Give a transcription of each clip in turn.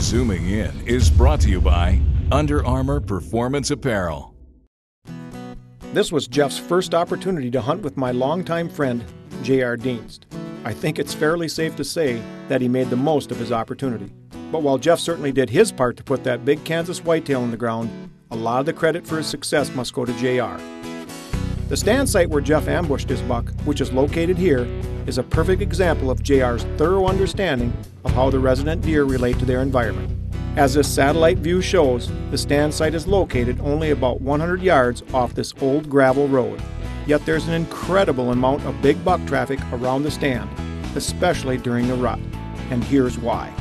Zooming In is brought to you by Under Armour Performance Apparel. This was Jeff's first opportunity to hunt with my longtime friend, J.R. Dienst. I think it's fairly safe to say that he made the most of his opportunity. But while Jeff certainly did his part to put that big Kansas whitetail in the ground, a lot of the credit for his success must go to J.R. The stand site where Jeff ambushed his buck, which is located here, is a perfect example of J.R.'s thorough understanding of how the resident deer relate to their environment. As this satellite view shows, the stand site is located only about 100 yards off this old gravel road. Yet there's an incredible amount of big buck traffic around the stand, especially during the rut. And here's why.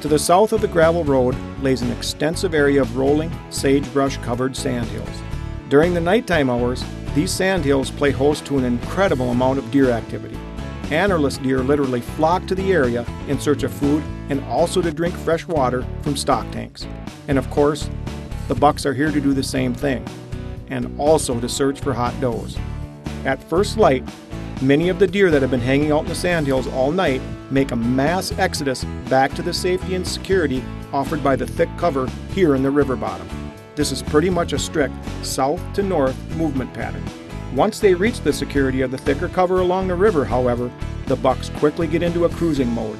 To the south of the gravel road lays an extensive area of rolling, sagebrush-covered sandhills. During the nighttime hours, these sandhills play host to an incredible amount of deer activity. Antlerless deer literally flock to the area in search of food and also to drink fresh water from stock tanks. And of course, the bucks are here to do the same thing, and also to search for hot does. At first light, many of the deer that have been hanging out in the sandhills all night make a mass exodus back to the safety and security offered by the thick cover here in the river bottom. This is pretty much a strict south to north movement pattern. Once they reach the security of the thicker cover along the river, however, the bucks quickly get into a cruising mode.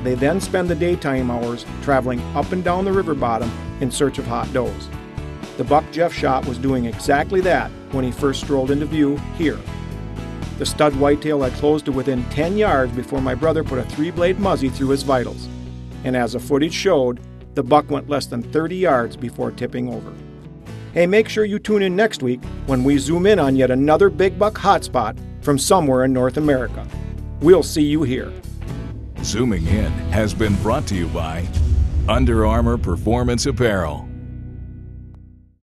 They then spend the daytime hours traveling up and down the river bottom in search of hot does. The buck Jeff shot was doing exactly that when he first strolled into view here. The stud whitetail had closed to within 10 yards before my brother put a 3-blade muzzy through his vitals. And as the footage showed, the buck went less than 30 yards before tipping over. Hey, make sure you tune in next week when we zoom in on yet another big buck hotspot from somewhere in North America. We'll see you here. Zooming In has been brought to you by Under Armour Performance Apparel.